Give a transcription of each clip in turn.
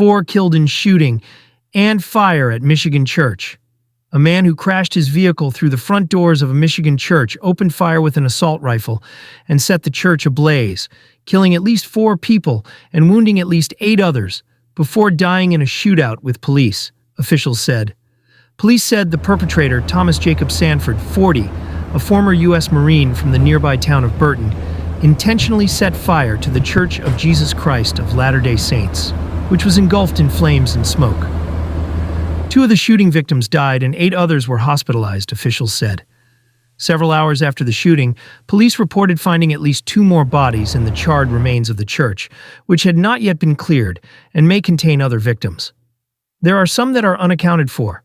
4 killed in shooting and fire at Michigan church. A man who crashed his vehicle through the front doors of a Michigan church opened fire with an assault rifle and set the church ablaze, killing at least 4 people and wounding at least 8 others, before dying in a shootout with police, officials said. Police said the perpetrator, Thomas Jacob Sanford, 40, a former U.S. Marine from the nearby town of Burton, intentionally set fire to the Church of Jesus Christ of Latter-day Saints, which was engulfed in flames and smoke. 2 of the shooting victims died and 8 others were hospitalized, officials said. Several hours after the shooting, police reported finding at least 2 more bodies in the charred remains of the church, which had not yet been cleared and may contain other victims. There are some that are unaccounted for.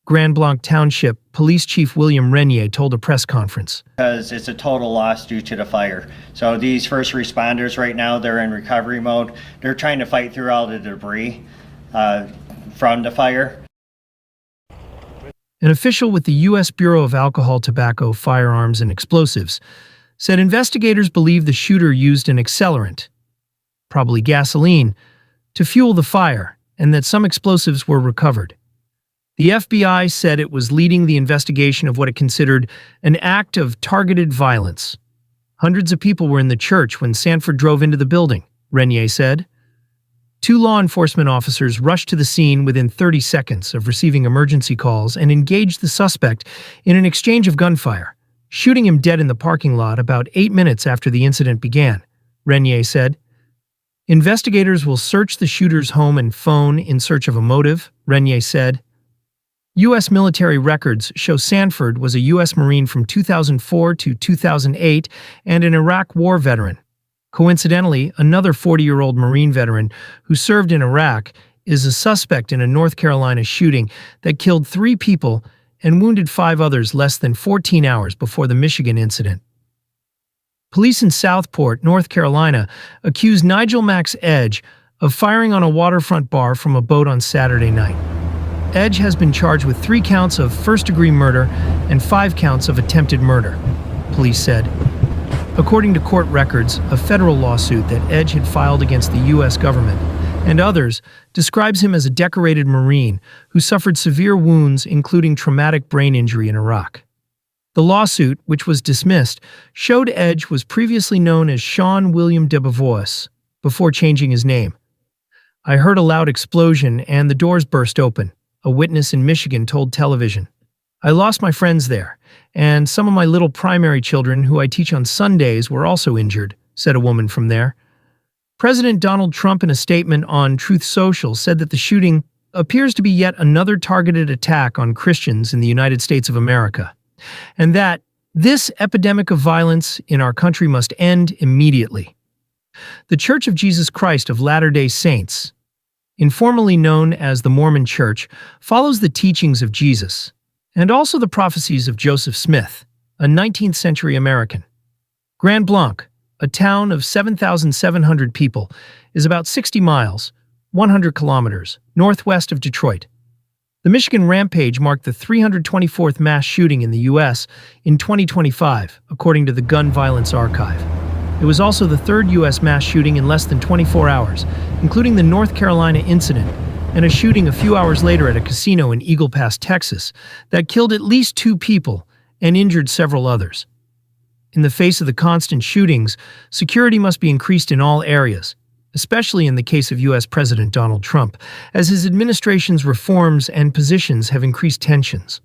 Grand Blanc Township Police Chief William Renier told a press conference. Because it's a total loss due to the fire. So these first responders right now, they're in recovery mode. They're trying to fight through all the debris from the fire. An official with the U.S. Bureau of Alcohol, Tobacco, Firearms, and Explosives said investigators believe the shooter used an accelerant, probably gasoline, to fuel the fire, and that some explosives were recovered. The FBI said it was leading the investigation of what it considered an act of targeted violence. Hundreds of people were in the church when Sanford drove into the building, Renier said. 2 law enforcement officers rushed to the scene within 30 seconds of receiving emergency calls and engaged the suspect in an exchange of gunfire, shooting him dead in the parking lot about 8 minutes after the incident began, Renier said. Investigators will search the shooter's home and phone in search of a motive, Renier said. U.S. military records show Sanford was a U.S. Marine from 2004 to 2008 and an Iraq War veteran. Coincidentally, another 40-year-old Marine veteran who served in Iraq is a suspect in a North Carolina shooting that killed 3 people and wounded 5 others less than 14 hours before the Michigan incident. Police in Southport, North Carolina, accused Nigel Max Edge of firing on a waterfront bar from a boat on Saturday night. Edge has been charged with 3 counts of first-degree murder and 5 counts of attempted murder, police said. According to court records, a federal lawsuit that Edge had filed against the U.S. government and others describes him as a decorated Marine who suffered severe wounds, including traumatic brain injury in Iraq. The lawsuit, which was dismissed, showed Edge was previously known as Sean William de Beauvois before changing his name. I heard a loud explosion and the doors burst open, a witness in Michigan told television. I lost my friends there, and some of my little primary children who I teach on Sundays were also injured, said a woman from there. President Donald Trump, in a statement on Truth Social, said that the shooting appears to be yet another targeted attack on Christians in the United States of America, and that this epidemic of violence in our country must end immediately. The Church of Jesus Christ of Latter-day Saints, informally known as the Mormon Church, follows the teachings of Jesus and also the prophecies of Joseph Smith, a 19th-century American. Grand Blanc, a town of 7,700 people, is about 60 miles, 100 kilometers, northwest of Detroit. The Michigan rampage marked the 324th mass shooting in the U.S. in 2025, according to the Gun Violence Archive. It was also the 3rd U.S. mass shooting in less than 24 hours, including the North Carolina incident and a shooting a few hours later at a casino in Eagle Pass, Texas, that killed at least 2 people and injured several others. In the face of the constant shootings, security must be increased in all areas, especially in the case of U.S. President Donald Trump, as his administration's reforms and positions have increased tensions.